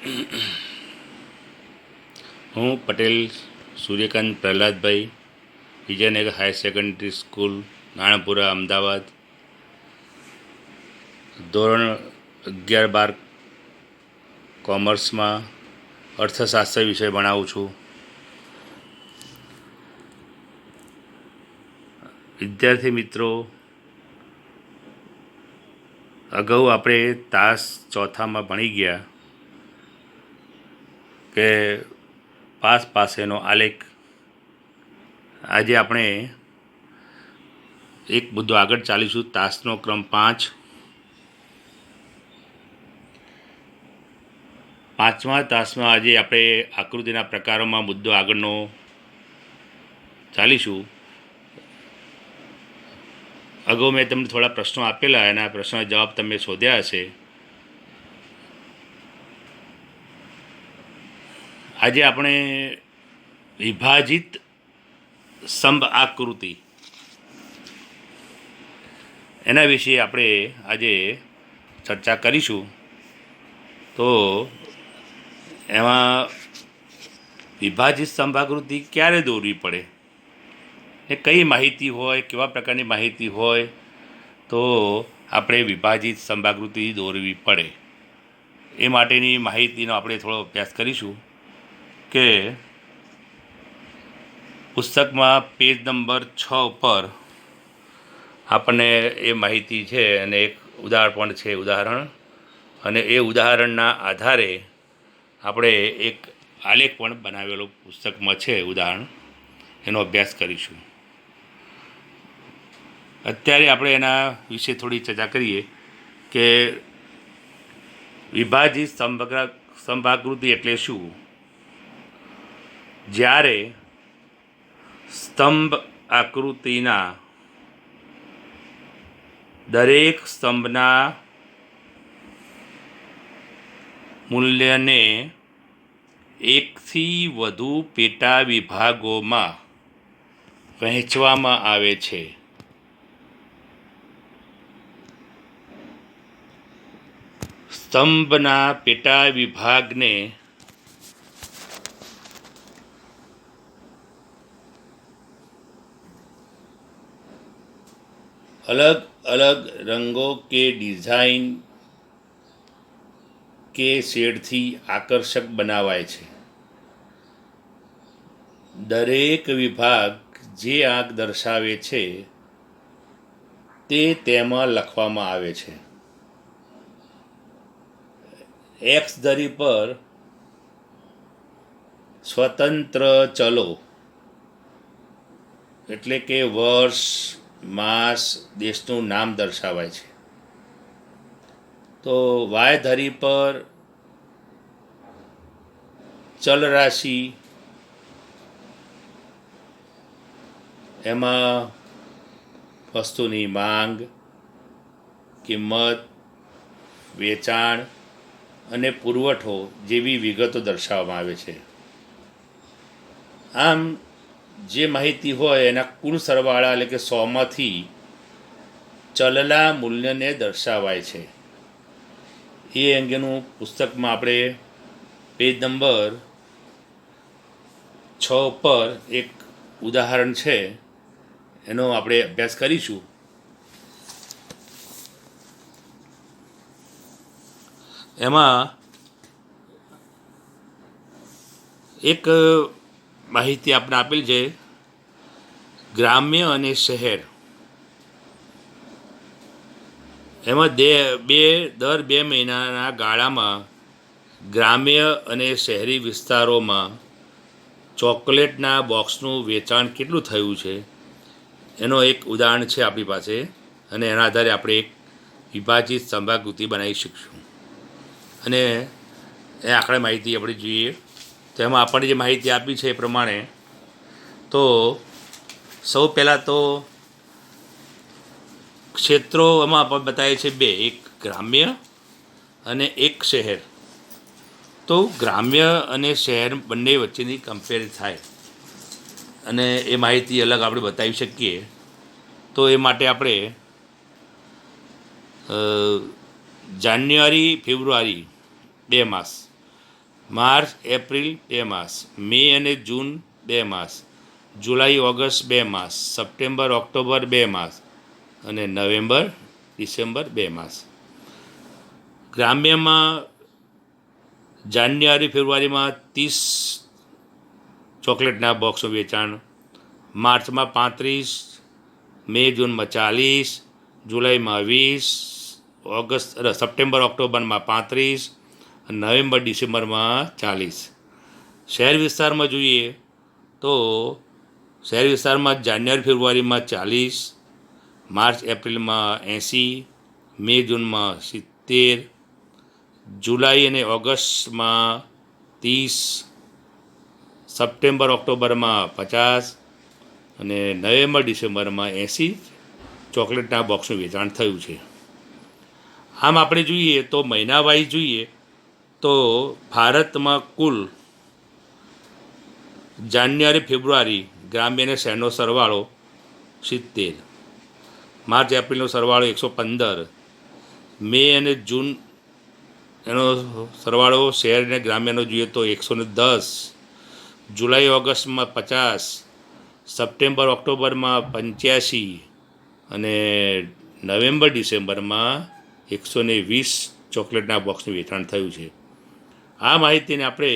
હું Patel Suryakant Prahladbhai, Vijaynagar higher secondary school, Nanapura, Ahmedabad, ધોરણ 11-12 કોમર્સમાં અર્થશાસ્ત્ર વિષય ભણાવું છું. વિદ્યાર્થી મિત્રો, અગાઉ આપણે તાસ ચોથામાં ભણી ગયા કે પાસ પાસેનો આલેખ. આજે આપણે એક મુદ્દો આગળ ચાલીશું. તાસનો ક્રમ 5. પાંચમા તાસમાં આજે આપણે આકૃતિના પ્રકારોમાં મુદ્દો આગળનો ચાલીશું. અગાઉ મેં તમને થોડા પ્રશ્નો આપેલા, એના પ્રશ્નોના જવાબ તમે શોધ્યા હશે. આજે આપણે વિભાજિત સ્તંભ આકૃતિ એના વિશે આપણે આજે ચર્ચા કરીશું. તો એમાં વિભાજિત સ્તંભ આકૃતિ ક્યારે દોરવી પડે, એ કઈ માહિતી હોય, કેવા પ્રકારની માહિતી હોય તો આપણે વિભાજિત સ્તંભ આકૃતિ દોરવી પડે, એ માટેની માહિતીનો આપણે થોડો અભ્યાસ કરીશું. કે પુસ્તકમાં પેજ નંબર 6 ઉપર આપણને એ માહિતી છે અને એક ઉદાહરણ પણ છે, ઉદાહરણ. અને એ ઉદાહરણના આધારે આપણે એક આલેખ પણ બનાવેલો પુસ્તકમાં છે, ઉદાહરણ. એનો અભ્યાસ કરીશું. અત્યારે આપણે એના વિશે થોડી ચર્ચા કરીએ કે વિભાજિત સ્તંભાકૃતિ એટલે શું. જ્યારે સ્તંભ આકૃતિના દરેક સ્તંભના મૂલ્યને એકથી વધુ પેટા વિભાગોમાં વહેંચવામાં આવે છે. સ્તંભના પેટા વિભાગને अलग अलग रंगों के डिज़ाइन के शेडથી આકર્ષક બનાવાય છે. દરેક વિભાગ જે આંક દર્શાવે છે તે તેમાં લખવામાં આવે છે. એક્સ ધરી પર સ્વતંત્ર ચલો એટલે કે વર્ષ, માસ, દેશનું નામ દર્શાવાય છે. તો વાય ધરી પર ચલ રાશિ, એમાં વસ્તુની માંગ, કિંમત, વેચાણ અને પુરવઠો જેવી વિગતો દર્શાવવામાં આવે છે. આમ જે માહિતી હોય એના કુલ સરવાળા એટલે કે 100માંથી ચલના મૂલ્યને દર્શાવાય છે. એ અંગેનું પુસ્તકમાં આપણે પેજ નંબર 6 પર એક ઉદાહરણ છે, એનો આપણે અભ્યાસ કરીશું. એમાં એક માહિતી આપણે આપેલ છે, ગ્રામ્ય અને શહેર. એમાં દર 2 મહિનાના ગાળામાં ગ્રામ્ય અને શહેરી વિસ્તારોમાં ચોકલેટના બોક્સનું વેચાણ કેટલું થયું છે એનો એક ઉદાહરણ છે આપણી પાસે. અને એના આધારે આપણે એક વિભાજિત સ્તંભાકૃતિ બનાવી શકીશું. અને એ આંકડા માહિતી આપણે જોઈએ તો એમાં આપણને જે માહિતી આપી છે એ પ્રમાણે તો સૌ પહેલાં તો ક્ષેત્રો એમાં આપણે બતાવે છે 2, એક ગ્રામ્ય અને એક શહેર. તો ગ્રામ્ય અને શહેર બંને વચ્ચેની કમ્પેર થાય અને એ માહિતી અલગ આપણે બતાવી શકીએ. તો એ માટે આપણે જાન્યુઆરી, ફેબ્રુઆરી 2 માસ માર્ચ એપ્રિલ 2 માસ, મે અને જૂન 2 માસ, જુલાઈ ઓગસ્ટ 2 માસ, સપ્ટેમ્બર ઓક્ટોબર 2 માસ અને નવેમ્બર ડિસેમ્બર 2 માસ. ગ્રામ્યમાં જાન્યુઆરી ફેબ્રુઆરીમાં 30 ચોકલેટના બોક્સનું વેચાણ, માર્ચમાં 35, મે જૂનમાં 40, જુલાઈમાં 20, સપ્ટેમ્બર ઓક્ટોબરમાં 35 અને નવેમ્બર ડિસેમ્બરમાં 40. શહેર વિસ્તારમાં જોઈએ તો શહેર વિસ્તારમાં જાન્યુઆરી ફેબ્રુઆરીમાં 40, માર્ચ એપ્રિલમાં 80, મે જૂનમાં 70, જુલાઈ અને ઓગસ્ટમાં 30, સપ્ટેમ્બર ઓક્ટોબરમાં 50 અને નવેમ્બર ડિસેમ્બરમાં 80 ચોકલેટના બોક્સનું વેચાણ થયું છે. આમ આપણે જોઈએ તો મહિના વાઇઝ જોઈએ તો ભારતમાં કુલ જાન્યુઆરી ફેબ્રુઆરી ગ્રામ્ય અને શહેરનો સરવાળો 70, માર્ચ એપ્રિલનો સરવાળો 115, મે અને જૂન એનો સરવાળો શહેર અને ગ્રામ્યનો જોઈએ તો 110, જુલાઈ ઓગસ્ટમાં 50, સપ્ટેમ્બર ઓક્ટોબરમાં 85 અને નવેમ્બર ડિસેમ્બરમાં 120 ચોકલેટના બોક્સનું વેચાણ થયું છે. આ માહિતીને આપણે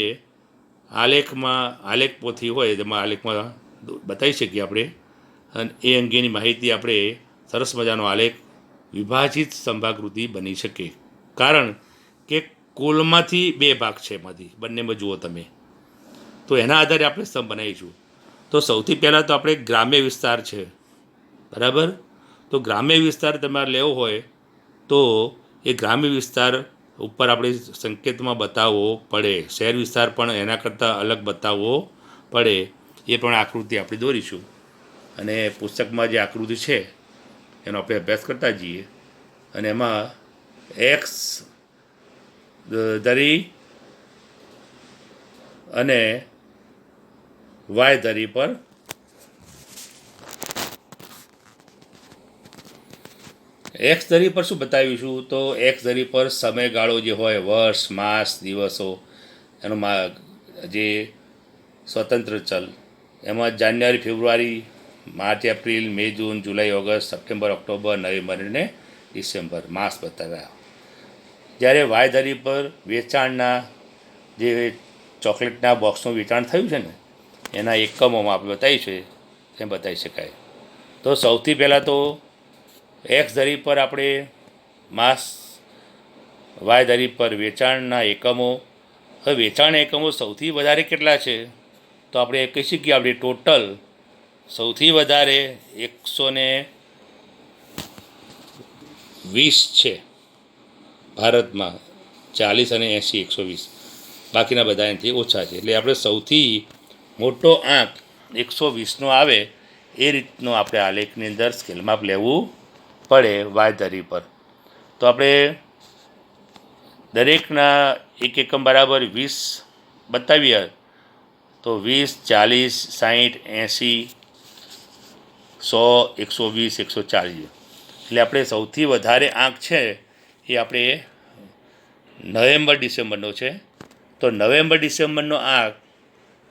આલેખ પોથી હોય તેમાં આલેખમાં બતાવી શકીએ આપણે, અને એ અંગેની માહિતી આપણે સરસ મજાનો આલેખ વિભાજિત સંભાકૃતિ બની શકે, કારણ કે કુલમાંથી 2 ભાગ છે, એમાંથી બંનેમાં જુઓ તમે તો એના આધારે આપણે સ્તંભ બનાવીશું. તો સૌથી પહેલાં તો આપણે ગ્રામ્ય વિસ્તાર છે, બરાબર. તો ગ્રામ્ય વિસ્તાર તમારે લેવો હોય તો એ ગ્રામ્ય વિસ્તાર ઉપર આપણે સંકેતમાં બતાવવો પડે, શહેર વિસ્તાર પણ એના કરતાં અલગ બતાવવો પડે. એ પણ આકૃતિ આપણે દોરીશું અને પુસ્તકમાં જે આકૃતિ છે એનો આપણે અભ્યાસ કરતા જઈએ, અને એમાં એક્સ ધરી અને વાય ધરી પર એક્સ ધરી પર શું બતાવીશું તો એક્સ ધરી પર સમયગાળો જે હોય, વર્ષ, માસ, દિવસો, એનો જે સ્વતંત્ર ચલ, એમાં January February, March April, May June, July August, September October, November અને ડિસેમ્બર માસ બતાવ્યા. જ્યારે વાય ધરી પર વેચાણના જે ચોકલેટના બોક્સનું વેચાણ થયું છે ને એના એકમોમાં આપણે બતાવીશું, એમ બતાવી શકાય. તો સૌથી પહેલાં તો એક્સ ધરી પર આપણે માસ, વાય ધરી પર વેચાણના એકમો. હવે વેચાણના એકમો સૌથી વધારે કેટલા છે તો આપણે કહી શકીએ આપણે ટોટલ સૌથી વધારે 120 છે ભારતમાં, 40 અને 80, 120, બાકીના બધા એનાથી ઓછા છે. એટલે આપણે સૌથી મોટો આંક 120નો આવે એ રીતનો આપણે આલેખની અંદર સ્કેલ માપ લેવું પડે વાય ધરી પર. તો આપણે દરેકના એક એકમ બરાબર 20 બતાવીએ તો 20, 40, 60, 80, 100, 120, 140. એટલે આપણે સૌથી વધારે આંક છે એ આપણે નવેમ્બર ડિસેમ્બરનો છે. તો નવેમ્બર ડિસેમ્બરનો આંક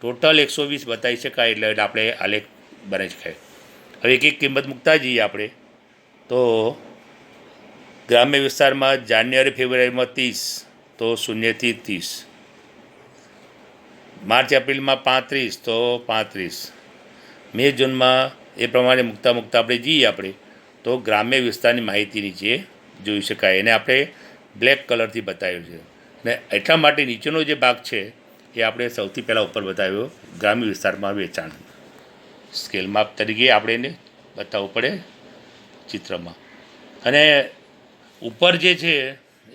ટોટલ 120 બતાવી શકાય, એટલે આપણે આલેખ બની શકાય. હવે એક એક કિંમત મૂકતા જઈએ આપણે. તો ગ્રામ્ય વિસ્તારમાં જાન્યુઆરી ફેબ્રુઆરીમાં 30, તો 0 થી 30, માર્ચ એપ્રિલમાં 35, તો 35, મે જૂનમાં એ પ્રમાણે મૂકતા આપણે જઈએ આપણે તો ગ્રામ્ય વિસ્તારની માહિતી નીચે જોઈ શકાય. એને આપણે બ્લેક કલરથી બતાવ્યું છે, ને એટલા માટે નીચેનો જે ભાગ છે એ આપણે સૌથી પહેલાં ઉપર બતાવ્યો ગ્રામ્ય વિસ્તારમાં વેચાણ. સ્કેલ માપ તરીકે આપણે એને બતાવવું પડે ચિત્રમાં. અને ઉપર જે છે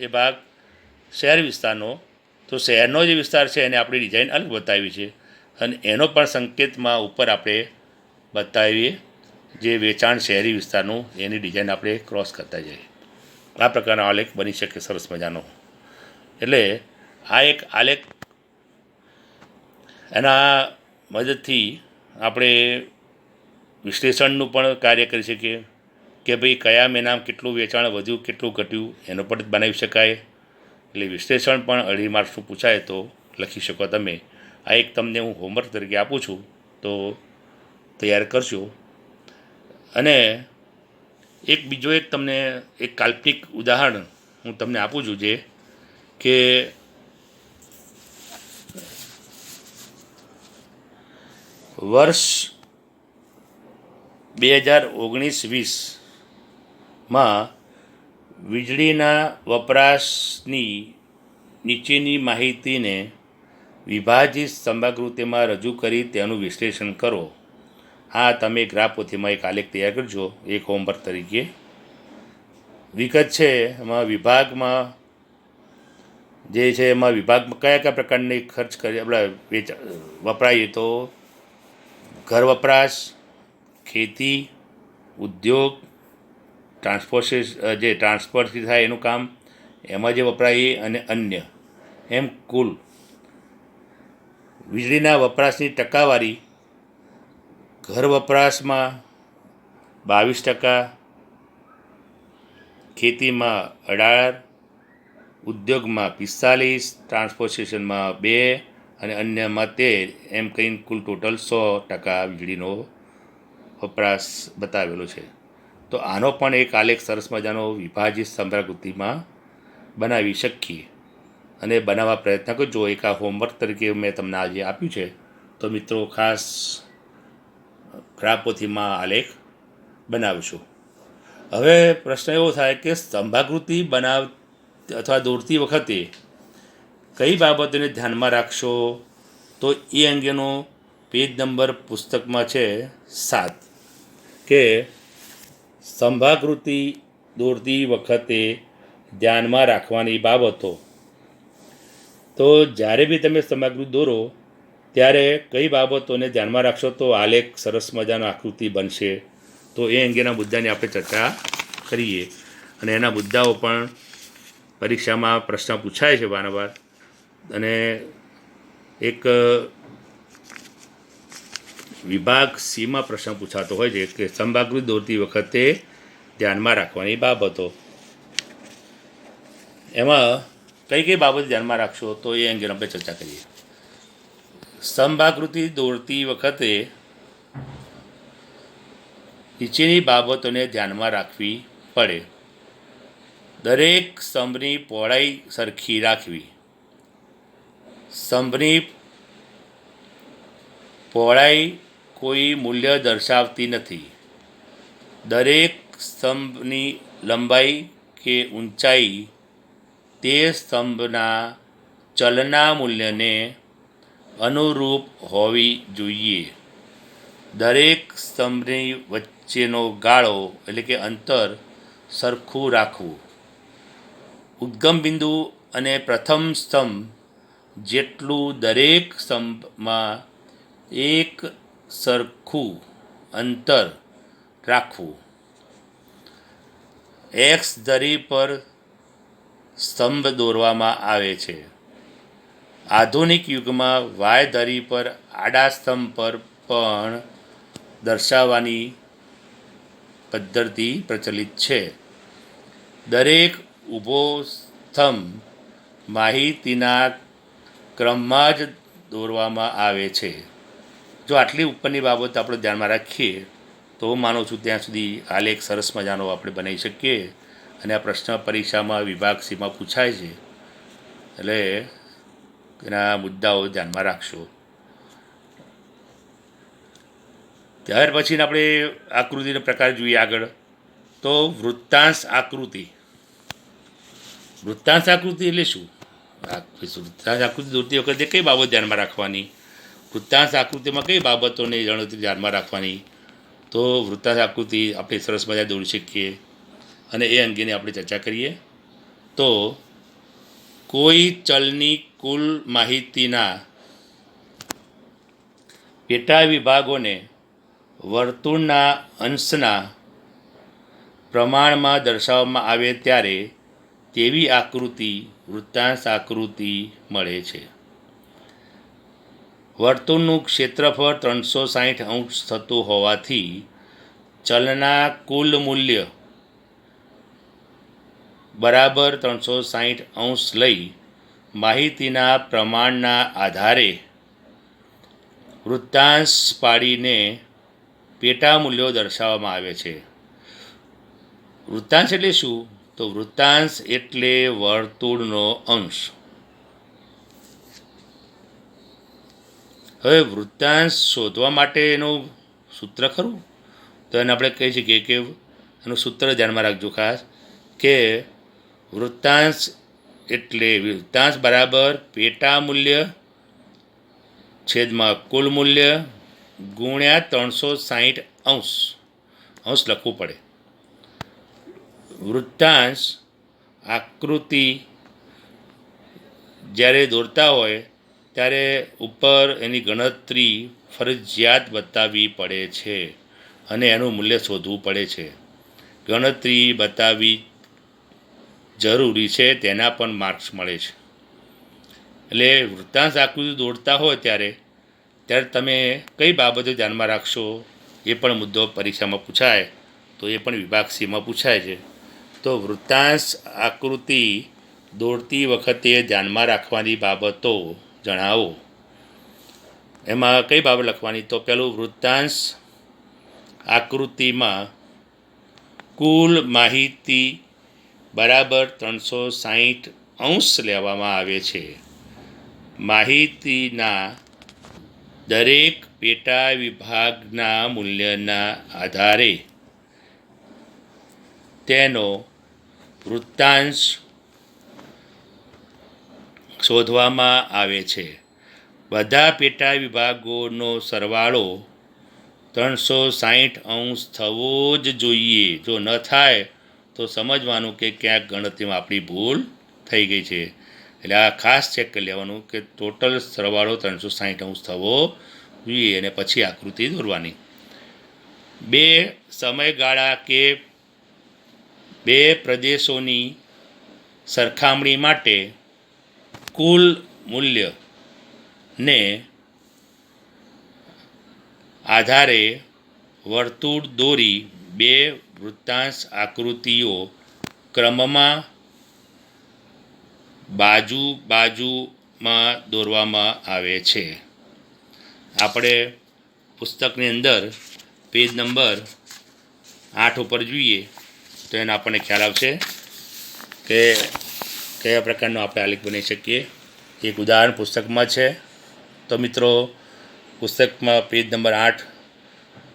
એ ભાગ શહેર વિસ્તારનો, તો શહેરનો જે વિસ્તાર છે એને આપણી ડિઝાઇન અલગ બતાવી છે, અને એનો પણ સંકેતમાં ઉપર આપણે બતાવીએ જે વેચાણ શહેરી વિસ્તારનું, એની ડિઝાઇન આપણે ક્રોસ કરતા જઈએ. આ પ્રકારનો આલેખ બની શકે સરસ મજાનો. એટલે આ એક આલેખ, એના મદદથી આપણે વિશ્લેષણનું પણ કાર્ય કરી શકીએ કે ભાઈ કયા મહિનામાં કેટલું વેચાણ વધ્યું, કેટલું ઘટ્યું, એનો પણ બનાવી શકાય. એટલે વિશ્લેષણ પણ 2.5 માર્ક્સનું પૂછાય તો લખી શકો તમે. આ એક તમને હું હોમવર્ક તરીકે આપું છું, તો તૈયાર કરજો. અને બીજો એક તમને એક કાલ્પનિક ઉદાહરણ હું તમને આપું છું, જે કે વર્ષ 2019-20માં વીજળીના વપરાશની નીચેની માહિતીને વિભાજિત સમયાકૃતિમાં રજૂ કરી તેનું વિશ્લેષણ કરો. આ તમે ગ્રાફપોથીમાં એક આલેખ તૈયાર કરજો, એક હોમવર્ક તરીકે. વિગત છે એમાં વિભાગમાં જે છે એમાં વિભાગમાં કયા કયા પ્રકારની ખર્ચ કરી આપણે વપરાઈએ, તો ઘર વપરાશ, ખેતી, ઉદ્યોગ, જે ટ્રાન્સપોર્ટથી થાય એનું કામ, એમાં જે વપરાય અને અન્ય, એમ કુલ વીજળીના વપરાશની ટકાવારી ઘર વપરાશમાં 22%, ખેતીમાં 18%, ઉદ્યોગમાં 45%, ટ્રાન્સપોર્ટેશનમાં 2% અને અન્યમાં 13%, એમ કહીને કુલ ટોટલ 100% વીજળીનો વપરાશ બતાવેલો છે. તો આનો પણ એક આલેખ સરસ મજાનો વિભાજિત સમયાકૃતિમાં બનાવી શકીએ, અને બનાવવા પ્રયત્ન કરજો. એક આ હોમવર્ક તરીકે મેં તમને આજે આપ્યું છે, તો મિત્રો ખાસ ગ્રાફપોથીમાં આલેખ બનાવશો. હવે પ્રશ્ન એવો થાય કે સ્તંભાકૃતિ અથવા દોરતી વખતે કઈ બાબતોને ધ્યાનમાં રાખશો, તો એ અંગેનો પેજ નંબર પુસ્તકમાં છે 7, કે સ્તંભાકૃતિ દોરતી વખતે ધ્યાનમાં રાખવાની બાબતો. તો જ્યારે બી તમે સ્તંભાકૃતિ દોરો ત્યારે કઈ બાબતોને ધ્યાનમાં રાખશો તો આલેખ સરસ મજાનો આકૃતિ બનશે. તો એ અંગેના મુદ્દાની આપણે ચર્ચા કરીએ. અને એના મુદ્દાઓ પણ પરીક્ષામાં પ્રશ્ન પૂછાય છે વારંવાર, અને એક વિભાગ સીમાં પ્રશ્ન પૂછાતો હોય છે કે સ્તંભાકૃતિ દોરતી વખતે ધ્યાનમાં રાખવાની બાબતો. એમાં કઈ કઈ બાબત ધ્યાનમાં રાખશો તો એ અંગે આપણે ચર્ચા કરીએ. સ્તંભાકૃતિ દોરતી વખતે નીચેની બાબતોને ધ્યાનમાં રાખવી પડે. દરેક સ્તંભની પહોળાઈ સરખી રાખવી. સ્તંભની પહોળાઈ કોઈ મૂલ્ય દર્શાવતી નથી. દરેક સ્તંભની લંબાઈ કે ઊંચાઈ તે સ્તંભના ચલના મૂલ્યને અનુરૂપ હોવી જોઈએ. દરેક સ્તંભની વચ્ચેનો ગાળો એટલે કે અંતર સરખું રાખવું. ઉદ્ગમ બિંદુ અને પ્રથમ સ્તંભ જેટલું દરેક સ્તંભમાં એક સરખું અંતર રાખવું. એક્સ ધરી પર સ્તંભ દોરવામાં આવે છે. આધુનિક યુગમાં વાય ધરી પર આડા સ્તંભ પર પણ દર્શાવવાની પદ્ધતિ પ્રચલિત છે. દરેક ઊભો સ્તંભ માહિતીના ક્રમમાં જ દોરવામાં આવે છે. જો આટલી ઉપરની બાબત આપણે ધ્યાનમાં રાખીએ તો હું માનું છું ત્યાં સુધી આલેખ સરસ મજાનો આપણે બનાવી શકીએ. અને આ પ્રશ્ન પરીક્ષામાં વિભાગ સીમાં પૂછાય છે, એટલે એના મુદ્દાઓ ધ્યાનમાં રાખશો. ત્યાર પછી આપણે આકૃતિનો પ્રકાર જોઈએ આગળ. તો વૃત્તાંશ આકૃતિ. વૃત્તાંશ આકૃતિ એટલે શું? વૃત્તાંશ આકૃતિ દોરતી વખતે કઈ બાબત ધ્યાનમાં રાખવાની? વૃત્તાંશ આકૃતિમાં કઈ બાબતોને ગણતરી ધ્યાનમાં રાખવાની? તો વૃત્તાંશ આકૃતિ આપણે સરસ મજા દોરી શકીએ, અને એ અંગેની આપણે ચર્ચા કરીએ. તો કોઈ ચલની કુલ માહિતીના પેટા વિભાગોને વર્તુળના અંશના પ્રમાણમાં દર્શાવવામાં આવે ત્યારે તેવી આકૃતિ વૃત્તાંશ આકૃતિ મળે છે. વર્તુળનું ક્ષેત્રફળ 360 થતું હોવાથી ચલના કુલ મૂલ્ય બરાબર 360 લઈ માહિતીના પ્રમાણના આધારે વૃત્તાંશ પાડીને પેટા મૂલ્યો દર્શાવવામાં આવે છે. વૃત્તાંશ એટલે શું? તો વૃત્તાંશ એટલે વર્તુળનો અંશ. હવે વૃત્તાંશ શોધવા માટેનું સૂત્ર ખરું? તો એને આપણે કહી શકીએ કે એનું સૂત્ર ધ્યાનમાં રાખજો ખાસ, કે વૃત્તાંશ એટલે વૃત્તાંશ બરાબર પેટા મૂલ્ય છેદમાં કુલ મૂલ્ય ગુણ્યા 360 અંશ. અંશ લખવું પડે. વૃત્તાંશ આકૃતિ જ્યારે દોરતા હોય ત્યારે ઉપર એની ગણતરી ફરજિયાત બતાવવી પડે છે અને એનું મૂલ્ય શોધવું પડે છે. ગણતરી બતાવવી જરૂરી છે, તેના પણ માર્ક્સ મળે છે. એટલે વૃત્તાંશ આકૃતિ દોરતા હોય ત્યારે તમે કઈ બાબતો ધ્યાનમાં રાખશો એ પણ મુદ્દો પરીક્ષામાં પૂછાય, તો એ પણ વિભાગ સીમાં પૂછાય છે. તો વૃત્તાંશ આકૃતિ દોરતી વખતે ધ્યાનમાં રાખવાની બાબતો જણાવો. એમાં કઈ બાબત લખવાની? તો પહેલું, વૃત્તાંશ આકૃતિમાં કુલ માહિતી બરાબર 360 અંશ લેવામાં આવે છે. માહિતીના દરેક પેટા વિભાગના મૂલ્યના આધારે તેનો વૃત્તાંશ શોધવામાં આવે છે. બધા પેટા વિભાગોનો સરવાળો 360 અંશ થવો જ જોઈએ. જો ન થાય તો સમજવાનું કે ક્યાંક ગણતરીમાં આપણી ભૂલ થઈ ગઈ છે. એટલે આ ખાસ ચેક કરી લેવાનું કે ટોટલ સરવાળો 360 અંશ થવો જોઈએ અને પછી આકૃતિ દોરવાની. બે સમયગાળા કે બે પ્રદેશોની સરખામણી માટે કુલ મૂલ્યને આધારે વર્તુળ દોરી બે વૃત્તાંશ આકૃતિઓ ક્રમમાં બાજુમાં દોરવામાં આવે છે. આપણે પુસ્તકની અંદર પેજ નંબર 8 ઉપર જોઈએ તો એને આપણને ખ્યાલ આવશે કે કયા પ્રકારનો આપણે આલેખ બનાવી શકીએ. એક ઉદાહરણ પુસ્તકમાં છે. તો મિત્રો, પુસ્તકમાં પેજ નંબર 8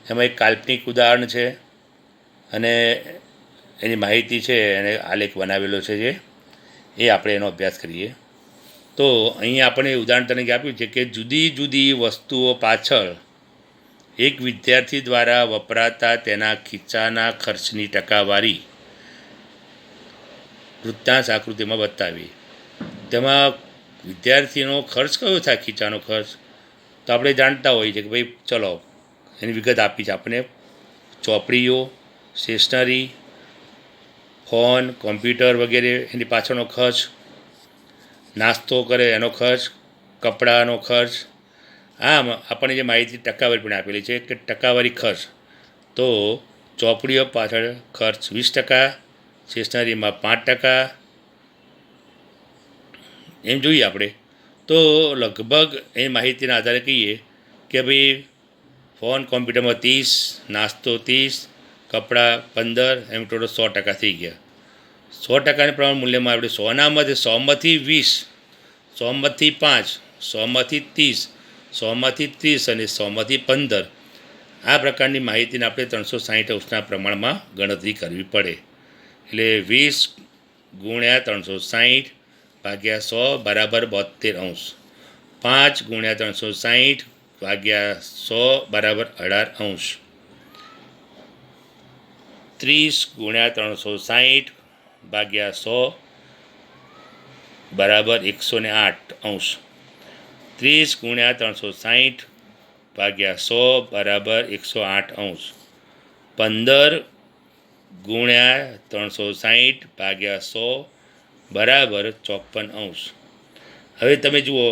એમાં એક કાલ્પનિક ઉદાહરણ છે અને એની માહિતી છે, એને આલેખ બનાવેલો છે જે એ આપણે એનો અભ્યાસ કરીએ. તો અહીંયા આપણે ઉદાહરણ તરીકે આપ્યું છે કે જુદી જુદી વસ્તુઓ પાછળ એક વિદ્યાર્થી દ્વારા વપરાતા તેના ખીચાના ખર્ચની ટકાવારી વૃત્તાંશ આકૃતિમાં બતાવી. તેમાં વિદ્યાર્થીનો ખર્ચ કયો થાય? ખીચાનો ખર્ચ તો આપણે જાણતા હોઈએ છીએ કે ભાઈ ચલો એની વિગત આપી છે આપણે. ચોપડીઓ, સ્ટેશનરી, ફોન, કોમ્પ્યુટર વગેરે એની પાછળનો ખર્ચ, નાસ્તો કરે એનો ખર્ચ, કપડાનો ખર્ચ. આમ આપણને જે માહિતી ટકાવારી પણ આપેલી છે કે ટકાવારી ખર્ચ, તો ચોપડીઓ પાછળ ખર્ચ 20%, સ્ટેશનરીમાં 5%, એમ જોઈએ આપણે. તો લગભગ એ માહિતીના આધારે કહીએ કે ભાઈ ફોન કોમ્પ્યુટરમાં 30, નાસ્તો 30, કપડાં 15, એમ ટોટલ 100% થઈ ગયા. 100%ના પ્રમાણ મૂલ્યમાં આપણે 100માંથી 100માંથી 20, 100માંથી 5, 100માંથી 30, 100માંથી 30 અને 100માંથી 15 આ પ્રકારની માહિતીને આપણે 360 અંશના પ્રમાણમાં ગણતરી કરવી પડે. એટલે 20 ગુણ્યા 360 ભાગ્યા 100 બરાબર 72 અંશ. 5 ગુણ્યા 360 ભાગ્યા 100 બરાબર 18 અંશ. 30 ગુણ્યા 360 ભાગ્યા 100 બરાબર 108 અંશ. 30 ગુણ્યા 360 ભાગ્યા 100 બરાબર 108 અંશ. 15 ગુણ્યા 360 ભાગ્યા 100 બરાબર 54 અંશ. હવે તમે જુઓ